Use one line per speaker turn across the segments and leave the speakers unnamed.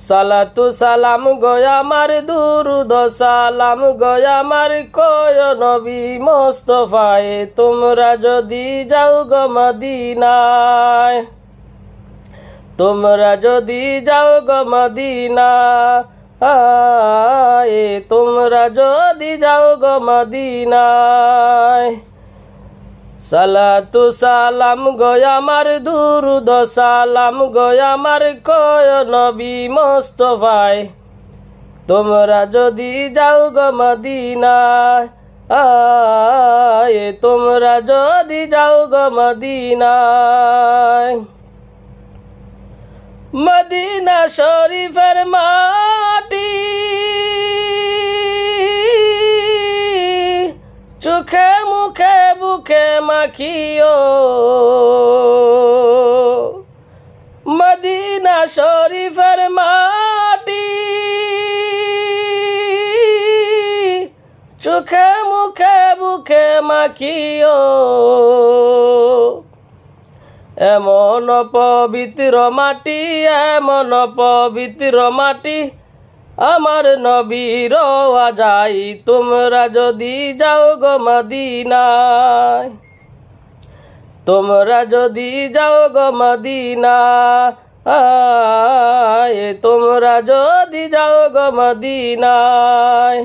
সালাতু সালাম গয়া আমার দুরুদ সালাম গয়া আমার কয় নবী মোস্তফায়ে তোমরা যদি যাও গো মদিনায়, তোমরা যদি যাও গো মদিনায়, তোমরা যদি যাও গো মদিনায়। সালাতু সালাম গয়া আমার দুরুদ সালাম গয়া আমার কয় নবী মোস্তফায় তোমরা যদি যাও গো মদিনায়, তোমরা যদি যাও গো মদিনায়। মদিনা শরীফের মাটি চোখে মুখে বুকে মাখিও, মদিনা শরীফের মাটি চোখে মুখে বুকে মাখিও। এমন পবিত্র মাটি, এমন পবিত্র মাটি আমার নবীর আজাই তোমরা যদি যাও গো মদিনায়, তোমরা যদি যাও গো মদিনায়, তোমরা যদি যাও গো মদিনায়।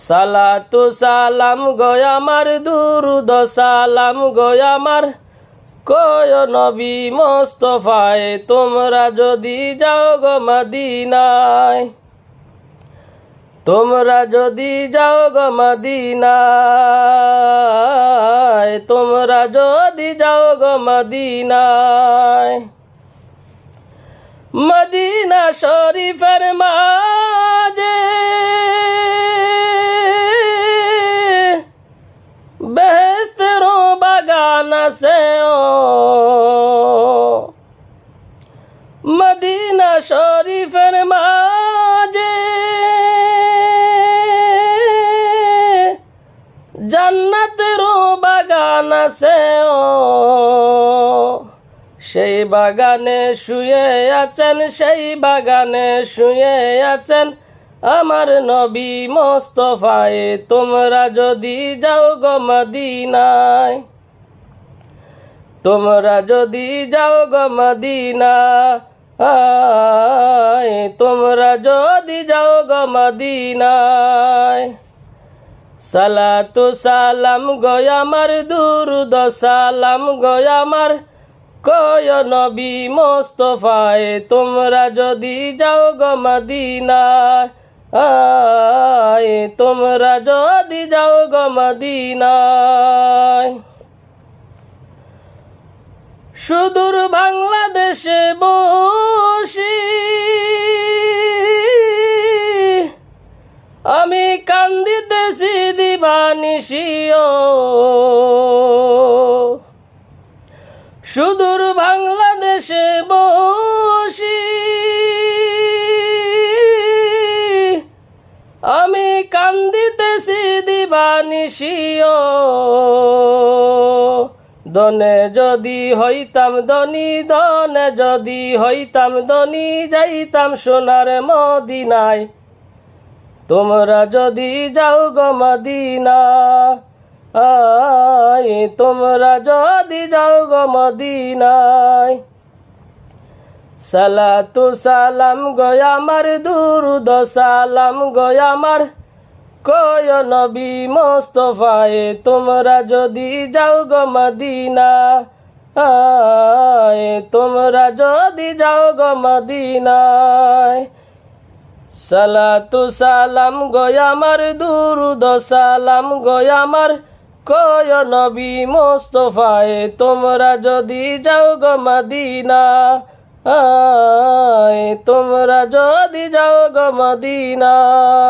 সালাতু সালাম গয়া আমার দুরুদ সালাম গয়া আমার কয় নবী মোস্তফায়ে তোমরা যদি যাও গো মদিনায়, তোমরা যদি যাও গো মদিনায়, তোমরা যদি যাও গো মদিনায়। মদিনা শরীফের মাঝে বেহেশতের বাগান আছে, মদিনা শরীফের মাঝে জান্নাতের বাগান আছে, সেই বাগানে শুয়ে আছেন, সেই বাগানে শুয়ে আছেন আমার নবী মোস্তফায়ে তোমরা যদি যাও গো মদিনায়, তোমরা যদি যাও গো মদিনায়, তোমরা যদি যাও গো মদিনায়। সালাতু সালাম গয়া আমার দুরুদ সালাম গয়া আমার কয় নবী মোস্তফায়ে তোমরা যদি যাও গো মদিনায়, তোমরা যদি যাও গো মদিনায়। সুদূর বাংলাদেশে বসি আমি কান্দিতেছি দিবানিশিও, সুদূর বাংলাদেশে বসি আমি কান্দিতেছি দিবানিশিও। দনে যদি হইতাম ধনী, দনে যদি হইতাম ধনী যাইতাম সোনার মদিনায়, তোমরা যদি যাও গো মদিনায়, তোমরা যদি যাও গো মদিনায়। সালাতু সালাম গয়া আমার দুরুদ সালাম গয়া আমার কয় নবী মোস্তফায়ে তোমরা যদি যাও গো মদিনায়, তোমরা যদি যাও গো মদিনায়। সালাতু সালাম গয়া আমার দুরুদ সালাম গয়া আমার কয় নবী মোস্তফায়ে তোমরা যদি যাও গো মদিনায়, তোমরা যদি যাও গো মদিনায়।